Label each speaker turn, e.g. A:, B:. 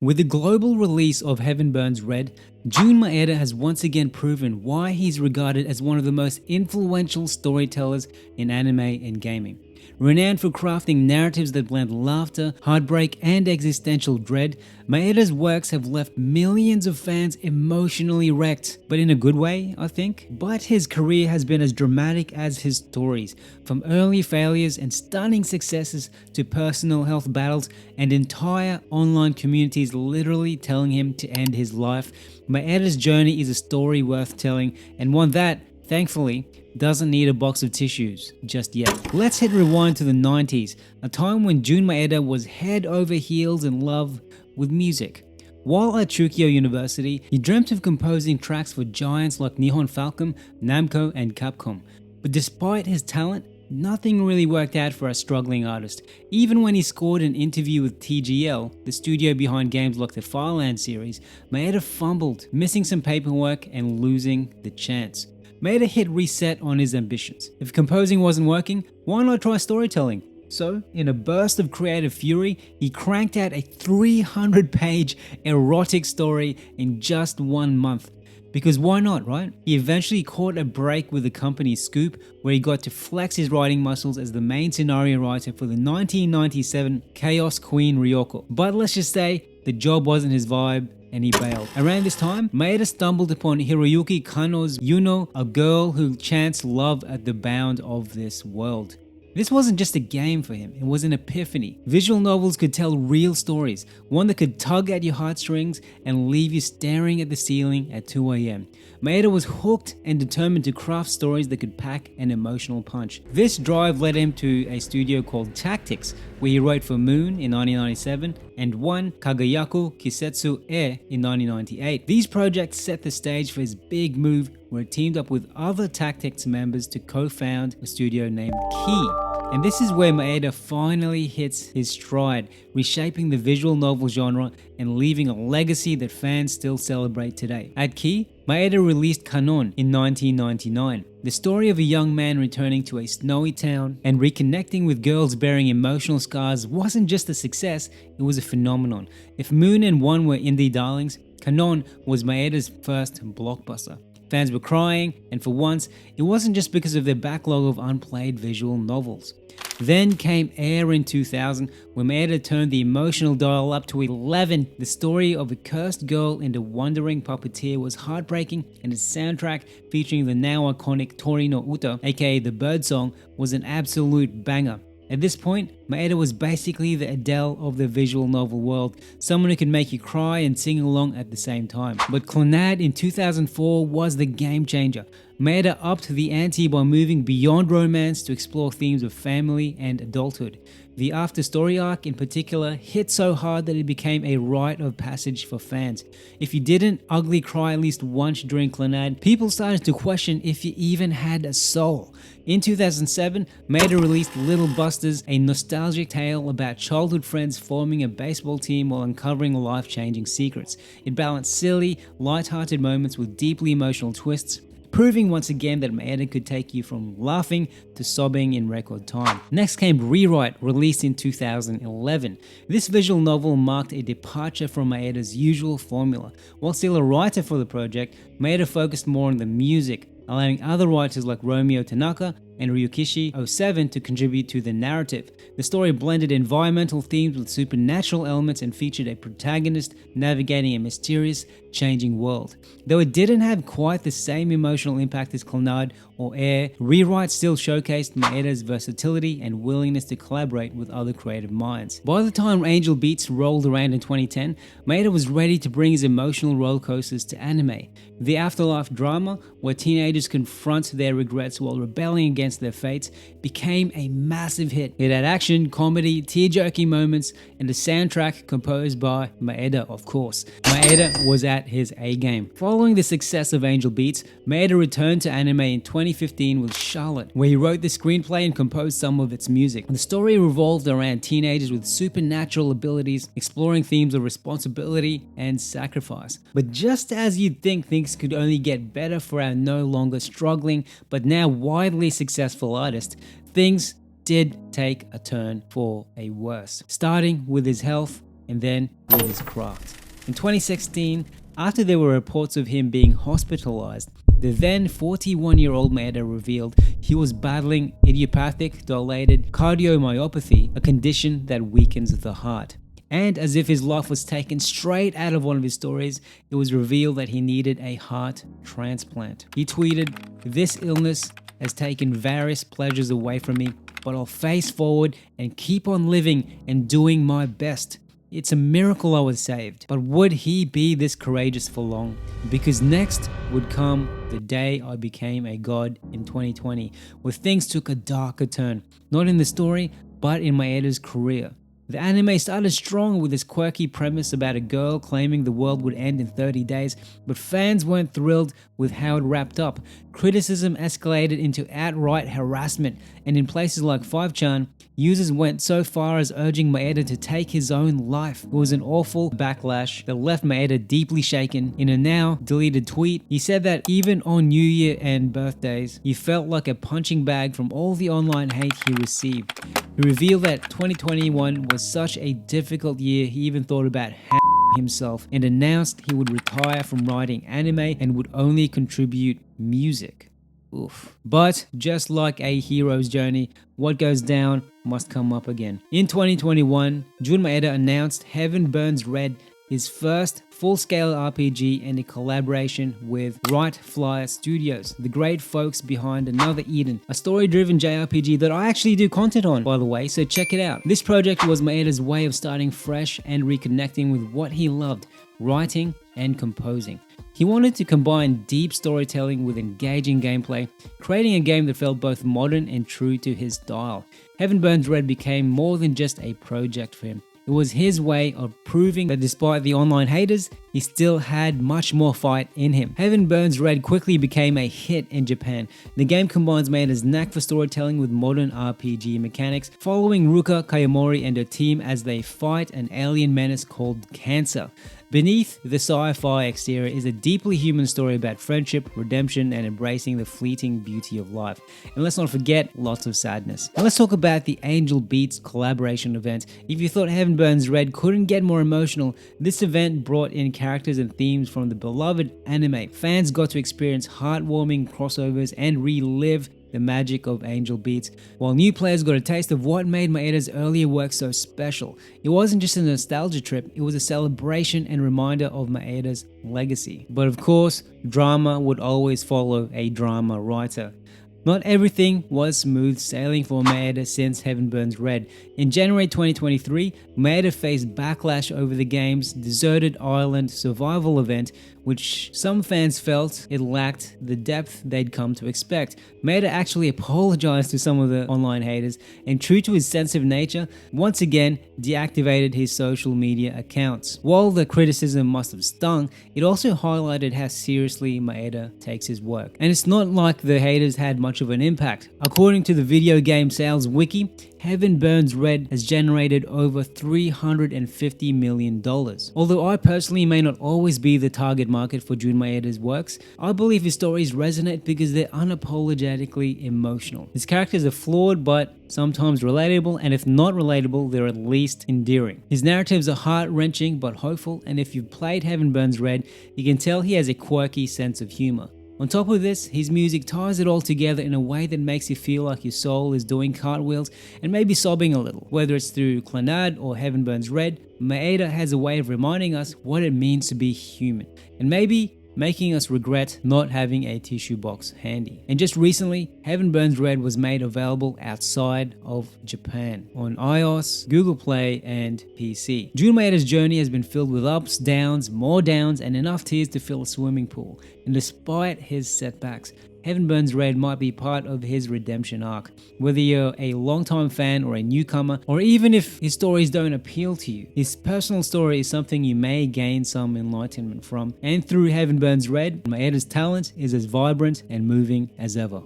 A: With the global release of Heaven Burns Red, June Maeda has once again proven why he's regarded as one of the most influential storytellers in anime and gaming. Renowned for crafting narratives that blend laughter, heartbreak, and existential dread, Maeda's works have left millions of fans emotionally wrecked, but in a good way, I think. But his career has been as dramatic as his stories, from early failures and stunning successes to personal health battles and entire online communities literally telling him to end his life. Maeda's journey is a story worth telling, and one that, thankfully, doesn't need a box of tissues just yet. Let's hit rewind to the 90s, a time when Jun Maeda was head over heels in love with music. While at Tokyo University, he dreamt of composing tracks for giants like Nihon Falcom, Namco, and Capcom. But despite his talent, nothing really worked out for a struggling artist. Even when he scored an interview with TGL, the studio behind games like the Fireland series, Maeda fumbled, missing some paperwork and losing the chance. Maeda hit reset on his ambitions. If composing wasn't working, why not try storytelling? So, in a burst of creative fury, he cranked out a 300-page erotic story in just 1 month. Because why not, right? He eventually caught a break with the company Scoop, where he got to flex his writing muscles as the main scenario writer for the 1997 Chaos Queen Ryoko. But let's just say, the job wasn't his vibe, and he bailed. Around this time, Maeda stumbled upon Hiroyuki Kanno's Yuno, a girl who chants love at the bound of this world. This wasn't just a game for him, it was an epiphany. Visual novels could tell real stories, one that could tug at your heartstrings and leave you staring at the ceiling at 2 AM. Maeda was hooked and determined to craft stories that could pack an emotional punch. This drive led him to a studio called Tactics, where he wrote for Moon in 1997 and won Kagayaku Kisetsu E in 1998. These projects set the stage for his big move, where he teamed up with other Tactics members to co-found a studio named Key. And this is where Maeda finally hits his stride, reshaping the visual novel genre and leaving a legacy that fans still celebrate today. At Key, Maeda released Kanon in 1999, the story of a young man returning to a snowy town and reconnecting with girls bearing emotional scars wasn't just a success, it was a phenomenon. If Moon and One were indie darlings, Kanon was Maeda's first blockbuster. Fans were crying, and for once, it wasn't just because of their backlog of unplayed visual novels. Then came Air in 2000, where Maeda turned the emotional dial up to 11. The story of a cursed girl and a wandering puppeteer was heartbreaking, and its soundtrack, featuring the now iconic Tori no Uta, aka the Bird Song, was an absolute banger. At this point, Maeda was basically the Adele of the visual novel world, someone who could make you cry and sing along at the same time. But Clannad in 2004 was the game changer. Maeda upped the ante by moving beyond romance to explore themes of family and adulthood. The after story arc in particular hit so hard that it became a rite of passage for fans. If you didn't ugly cry at least once during Clannad, people started to question if you even had a soul. In 2007, Maeda released Little Busters, a nostalgic tale about childhood friends forming a baseball team while uncovering life-changing secrets. It balanced silly, light-hearted moments with deeply emotional twists, proving once again that Maeda could take you from laughing to sobbing in record time. Next came Rewrite, released in 2011. This visual novel marked a departure from Maeda's usual formula. While still a writer for the project, Maeda focused more on the music, allowing other writers like Romeo Tanaka and Ryukishi 07 to contribute to the narrative. The story blended environmental themes with supernatural elements and featured a protagonist navigating a mysterious, changing world. Though it didn't have quite the same emotional impact as Clannad or Air, Rewrite still showcased Maeda's versatility and willingness to collaborate with other creative minds. By the time Angel Beats rolled around in 2010, Maeda was ready to bring his emotional rollercoasters to anime. The afterlife drama, where teenagers confront their regrets while rebelling against their fates, became a massive hit. It had action, comedy, tear-jerking moments, and a soundtrack composed by Maeda, of course. Maeda was at his A-game. Following the success of Angel Beats, Maeda returned to anime in 2015 with Charlotte, where he wrote the screenplay and composed some of its music. The story revolved around teenagers with supernatural abilities, exploring themes of responsibility and sacrifice. But just as you'd think things could only get better for our no longer struggling, but now widely successful artist, things did take a turn for a worse. Starting with his health and then with his craft. In 2016, after there were reports of him being hospitalized, the then 41-year-old Maeda revealed he was battling idiopathic dilated cardiomyopathy, a condition that weakens the heart. And as if his life was taken straight out of one of his stories, it was revealed that he needed a heart transplant. He tweeted, "This illness has taken various pleasures away from me, but I'll face forward and keep on living and doing my best. It's a miracle I was saved." But would he be this courageous for long? Because next would come the day I became a god in 2020, where things took a darker turn, not in the story, but in Maeda's career. The anime started strong with this quirky premise about a girl claiming the world would end in 30 days, but fans weren't thrilled with how it wrapped up. Criticism escalated into outright harassment, and in places like 5chan, users went so far as urging Maeda to take his own life. It was an awful backlash that left Maeda deeply shaken. In a now deleted tweet, he said that even on New Year and birthdays, he felt like a punching bag from all the online hate he received. He revealed that 2021 was such a difficult year, he even thought about himself and announced he would retire from writing anime and would only contribute music. Oof. But just like a hero's journey, what goes down must come up again. In 2021, Jun Maeda announced Heaven Burns Red, his first full-scale RPG, and a collaboration with Right Flyer Studios, the great folks behind Another Eden, a story-driven JRPG that I actually do content on, by the way, so check it out. This project was Maeda's way of starting fresh and reconnecting with what he loved, writing and composing. He wanted to combine deep storytelling with engaging gameplay, creating a game that felt both modern and true to his style. Heaven Burns Red became more than just a project for him. It was his way of proving that despite the online haters, he still had much more fight in him. Heaven Burns Red quickly became a hit in Japan. The game combines Maeda's knack for storytelling with modern RPG mechanics, following Ruka Kayamori and her team as they fight an alien menace called Cancer. Beneath the sci-fi exterior is a deeply human story about friendship, redemption, and embracing the fleeting beauty of life. And let's not forget, lots of sadness. And let's talk about the Angel Beats collaboration event. If you thought Heaven Burns Red couldn't get more emotional, this event brought in characters and themes from the beloved anime. Fans got to experience heartwarming crossovers and relive the magic of Angel Beats, while new players got a taste of what made Maeda's earlier work so special. It wasn't just a nostalgia trip, it was a celebration and reminder of Maeda's legacy. But of course, drama would always follow a drama writer. Not everything was smooth sailing for Maeda since Heaven Burns Red. In January 2023, Maeda faced backlash over the game's Deserted Island survival event, which some fans felt it lacked the depth they'd come to expect. Maeda actually apologized to some of the online haters and, true to his sensitive nature, once again deactivated his social media accounts. While the criticism must have stung, it also highlighted how seriously Maeda takes his work. And it's not like the haters had much of an impact. According to the video game sales wiki, Heaven Burns Red has generated over $350 million. Although I personally may not always be the target market for Jun Maeda's works, I believe his stories resonate because they're unapologetically emotional. His characters are flawed but sometimes relatable, and if not relatable, they're at least endearing. His narratives are heart-wrenching but hopeful, and if you've played Heaven Burns Red, you can tell he has a quirky sense of humor. On top of this, his music ties it all together in a way that makes you feel like your soul is doing cartwheels and maybe sobbing a little. Whether it's through Clannad or Heaven Burns Red, Maeda has a way of reminding us what it means to be human, and maybe making us regret not having a tissue box handy. And just recently, Heaven Burns Red was made available outside of Japan on iOS, Google Play, and PC. June Maeda's journey has been filled with ups, downs, more downs, and enough tears to fill a swimming pool. And despite his setbacks, Heaven Burns Red might be part of his redemption arc. Whether you're a longtime fan or a newcomer, or even if his stories don't appeal to you, his personal story is something you may gain some enlightenment from. And through Heaven Burns Red, Maeda's talent is as vibrant and moving as ever.